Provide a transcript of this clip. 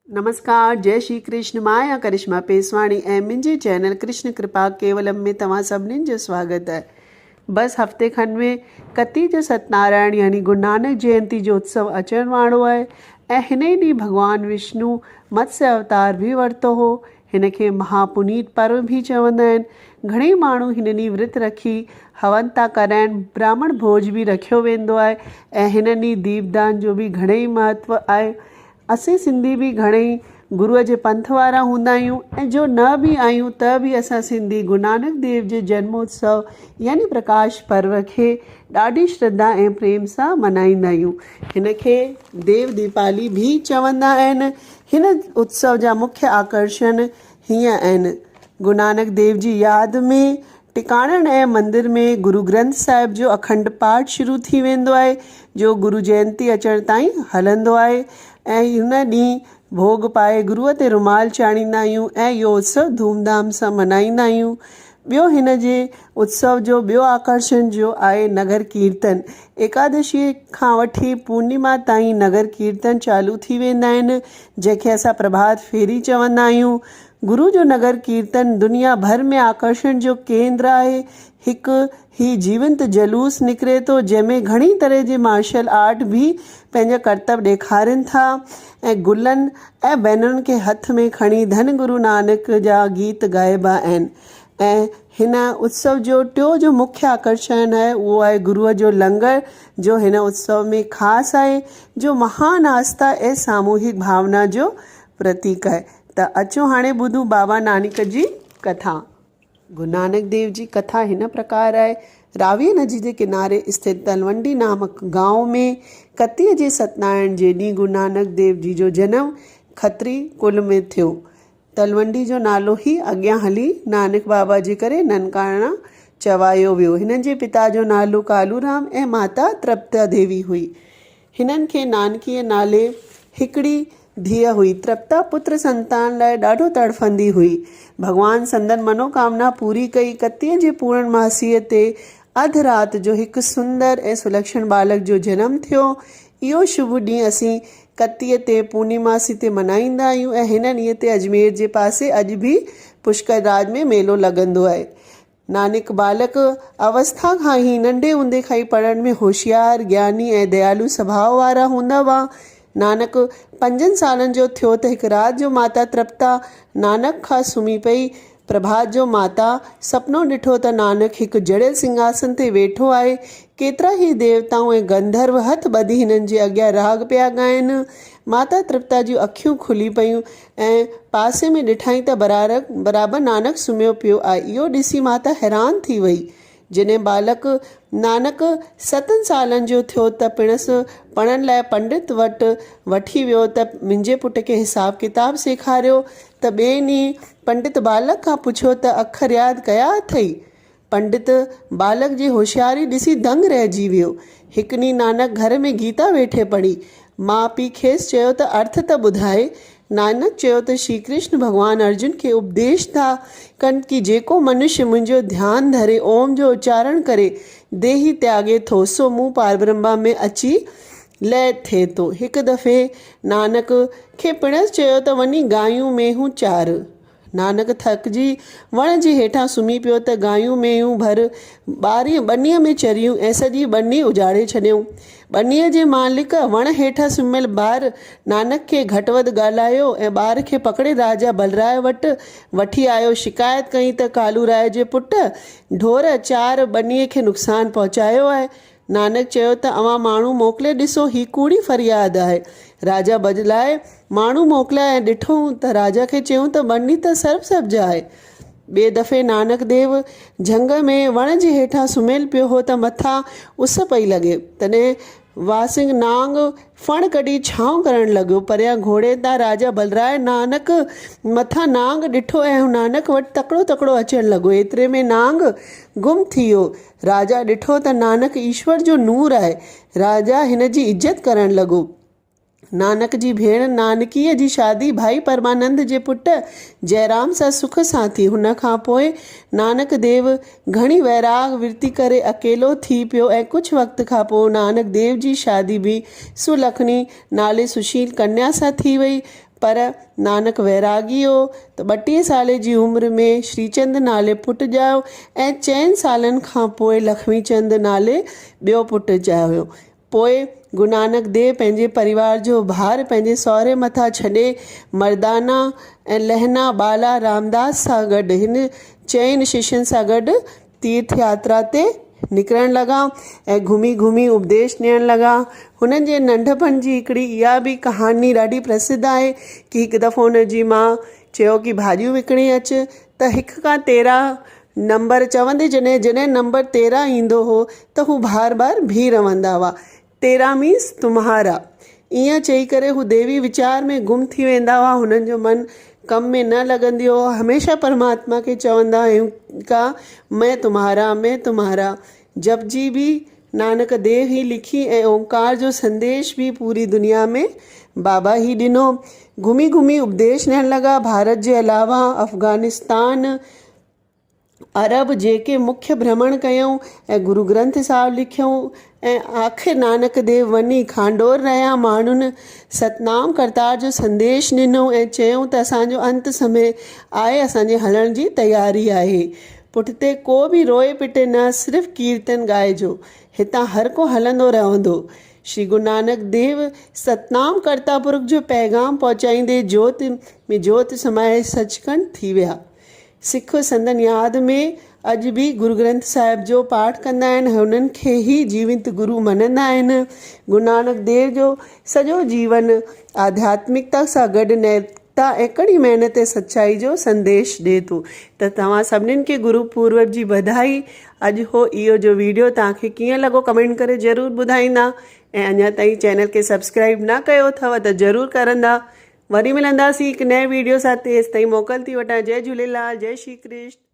नमस्कार, जय श्री कृष्ण। मां करिश्मा पेसवाणी ऐं मुंहिंजे चैनल कृष्ण कृपा केवलम में तव्हां सभिनीनि जो स्वागत है। बस हफ़्ते खन में कती जो सत्यनारायण यानी गुरु नानक जयंती जो उत्सव अचण वारो आहे ऐं हिन ई ॾींहुं भॻवानु विष्णु मत्स्य अवतार बि वरितो हो। हिन खे महापुनीत पर्व भी चवंदा आहिनि। घणेई माण्हू हिन ॾींहुं विर्त रखी हवन था कराइनि, ब्राह्मण भोज भी रखियो वेंदो आहे ऐं हिन ॾींहुं दीपदान जो भी घणेई महत्व आहे। असीं सिंधी भी घणेई गुरुअ जे पंथ वारा हूंदा आहियूं ऐं जो न भी आहियूं त भी असां सिंधी गुरु नानक देव जे जन्मोत्सव यानी प्रकाश पर्व खे ॾाढी श्रद्धा ऐं प्रेम सां मल्हाईंदा आहियूं। हिन खे देव दीपाली भी चवंदा आहिनि। हिन उत्सव जा मुख्य आकर्षण हीअं आहिनि। गुरु नानक देव जी यादि में टिकाणनि ऐं मंदिर में गुरु ग्रंथ साहिब जो अखंड पाठ शुरू थी वेंदो आहे, जो गुरु जयंती अचण ताईं हलंदो आहे ऐं हुन ॾींहुं भोग पाए गुरुअ ते रुमाल चाढ़ींदा आहियूं ऐं इहो उत्सव धूमधाम सां मल्हाईंदा आहियूं। ॿियो हिन जे उत्सव जो ॿियो आकर्षण जो आहे नगर कीर्तन। एकादशी खां वठी पूर्णिमा ताईं नगर कीर्तन चालू थी वेंदा आहिनि, जंहिंखे असां प्रभात फेरी चवंदा आहियूं। गुरु जो नगर कीर्तन दुनिया भर में आकर्षण जो केंद्र आहे। हिकु ही जीवंत जलूस निकिरे थो, जंहिंमें घणी तरह जे मार्शल आर्ट भी पंहिंजा करतब ॾेखारनि था ऐं गुलनि ऐं बैनरुनि खे हथ में खणी धन गुरु नानक जा गीत ॻाइबा आहिनि। ऐं हिन उत्सव जो टियों जो मुख्य आकर्षण आहे उहो आहे गुरुअ जो लंगर, जो हिन उत्सव में ख़ासि आहे, जो महान आस्था ऐं सामूहिक भावना जो प्रतीक आहे। त अचो हाणे ॿुधूं बाबा नानक जी कथा। गुरु नानक देव जी कथा हिन प्रकार आहे। रावी नदी जे किनारे स्थित तलवंडी नामक गांव में कतीअ जे सत्यनारायण जे ॾींहुं गुरु नानक देव जी जो जनम खत्री कुल में थियो। तलवंडी जो नालो ई अॻियां हली नानक बाबा जे करे ननकाणा चवायो वियो। हिननि जे पिता जो नालो कालूराम ऐं माता तृप्ता देवी हुई। हिननि खे नानकीअ नाले हिकिड़ी धीअ हुई। तृप्ता पुत्र संतान लाइ ॾाढो तड़फंदी हुई। भॻवानु संदन मनोकामना पूरी कई। कतीअ जी पूर्णमासीअ ते अधु राति जो हिकु सुंदर ऐं सुलक्षण बालक जो जनम थियो। इहो शुभ ॾींहुं असीं कतीअ ते पूर्णिमासी ते मल्हाईंदा आहियूं ऐं हिन ॾींहं ते अजमेर जे पासे अॼु भी पुष्कर राज में मेलो लॻंदो आहे। नानक बालक अवस्था खां ई नंढे हूंदे खां ई पढ़ण में होशियारु, ज्ञानी ऐं दयालु स्वभाव वारा हूंदा हुआ। नानक 5 सालनि जो थियो त हिकु राति जो माता तृप्ता नानक खां सुम्ही पई। प्रभात जो माता सपनो ॾिठो त नानक हिकु जड़ियल सिंहासन ते वेठो आहे। केतिरा ई देवताऊं ऐं गंधर्व हथ ॿधी हिननि जे अॻियां राग पिया ॻाइनि। माता तृप्ता जूं अखियूं खुली पियूं ऐं पासे में ॾिठाई त बराबरि नानक सुम्हियो पियो आहे। इहो ॾिसी माता हैरान थी वई। जॾहिं बालक नानक 7 सालनि जो थियो त पिणसि पढ़ण लाइ पंडित वटि वठी वियो त मुंहिंजे पुट खे हिसाब किताब सेखारियो। त ॿिए ॾींहुं पंडित बालक खां पुछियो त अखर यादि कया अथई। पंडित बालक जी होशियारी ॾिसी दंग रहिजी वियो। हिकु ॾींहुं नानक घर में गीता वेठे पढ़ी। माउ पीउ खेसि चयो त अर्थ त ॿुधाए। नानक चयो त श्री कृष्ण भॻवानु अर्जुन खे उपदेश था कनि कि जेको मनुष्य मुंहिंजो ध्यानु धरे ओम जो उच्चारण करे देही त्यागे थो, सो मूं पारब्रह्मा में अची लय थिए थो। हिकु दफ़े नानक खे पिणसि चयो त वञी गायूं मेहूं चार। नानक थकिजी वण जे हेठां सुम्ही पियो त गायूं मेहूं भर ॿनीअ में चरियूं ऐं सॼी ॿनी उजाड़े छॾियऊं। ॿनीअ जे मालिक वण हेठां सुम्हियल ॿार नानक खे घटि वधि ॻाल्हायो ऐं ॿार खे पकड़े राजा बलराय वटि वठी आयो। शिकायत कई त कालूराय जे पुट ढोर 4 ॿनीअ खे नुक़सानु पहुचायो आहे। नानक चयो त अवां माण्हू मोकिले ॾिसो, ही कूड़ी फरियाद आहे। राजा बदलाए माण्हू मोकिलिया ऐं ॾिठो त राजा खे चयूं त ॿनी त सरसब्ज आहे। ॿिए दफ़े नानक देव झंग में वण जे हेठां सुम्हियल पियो हो त मथां उस पई लॻे। तॾहिं वासिंग नांग फण कढी छांव करणु लॻो। परियां घोड़े तां राजा बलराय नानक मथां नांग ॾिठो ऐं नानक वटि तकिड़ो तकिड़ो अचणु लॻो। एतिरे में नांग गुम थी वियो। राजा ॾिठो त नानक ईश्वर जो नूर आहे। राजा हिन जी इज़त करणु लॻो। नानक जी भेण नानकीअ जी शादी भाई परमानंद जे पुट जयराम सां सुख सां थी। हुन खां पोइ नानक देव घणी वैराग विरती करे अकेलो थी पियो ऐं कुझु वक़्त खां पोइ नानक देव जी शादी भी सुलखणी नाले सुशील कन्या सां थी वई। पर नानक वैरागी हो त 32 साल जी उमिरि में श्रीचंद नाले पुटु ॼायो ऐं 4 सालनि खां पोइ लक्ष्मीचंद नाले ॿियो पुटु ॼायो। पोइ गुरु नानक देव पंहिंजे परिवार जो भार पंहिंजे सहुरे मथां छॾे मर्दाना ऐं लहना बाला रामदास सां गॾु हिन 4 शिष्यनि सां गॾु तीर्थ यात्रा ते निकिरणु लॻा ऐं घुमी घुमी उपदेश ॾियणु लॻा। हुननि जे नंढपण जी हिकिड़ी इहा बि कहानी ॾाढी प्रसिद्ध आहे कि हिकु दफ़ो हुन जी माउ चयो कि भाॼियूं विकिणी अचु, त 1 खां 13 नंबर चवंदे जॾहिं नंबर 13 ईंदो हो त हू बार बार बीह रहंदा हुआ। 13 मीन्स तुम्हारा, ईअं चई करे हू देवी वीचार में गुम थी वेंदा हुआ। हुननि जो मन कम में न लॻंदी हो। हमेशह परमात्मा खे चवंदा आहियूं का मैं तुम्हारा जपजी भी नानक देव ही लिखी ऐं ओंकार जो संदेश भी पूरी दुनिया में बाबा ही ॾिनो। घुमी घुमी उपदेश ॾियणु लॻा। भारत जे अलावा अफ़गानिस्तान, अरब जेके मुख्य भ्रमण कयूं ऐं गुरु ग्रंथ साहिबु लिखियऊं ऐं आख़िर नानक देव वञी खांडोर रहिया माण्हुनि सतनाम करतार जो संदेश ॾिनो ऐं चयूं त असांजो अंत समय आहे, असांजे हलण जी तयारी आहे। पुठिते को बि रोए पिटे न, सिर्फ़ु कीर्तन ॻाइजो, हितां हर को हलंदो रहंदो। श्री गुरु नानक देव सतनाम करता पुरख जो पैगाम पहुचाईंदे जोत में जोत समाए सचखंड थी विया। सिख संदन यादि में अॼु बि गुरु ग्रंथ साहिब जो पाठ कंदा आहिनि, हुननि खे ई जीवित गुरु मञंदा आहिनि। गुरु नानक देव जो सॼो जीवन आध्यात्मिकता सां गॾु नैतिकता ऐं कड़ी महिनत ऐं सचाई जो संदेश ॾिए थो। त तव्हां सभिनीनि खे गुरु पूर्व जी बधाई। अॼु इहो जो वीडियो तव्हांखे कीअं लॻो कमेंट करे ज़रूरु ॿुधाईंदा ऐं अञा ताईं चैनल खे सब्सक्राइब न कयो अथव त ज़रूरु करंदा। वरी मिलंदासीं हिकु नए वीडियो सां। तेसि ताईं मोकल थी वठां। जय झूलेलाल, जय श्री कृष्ण।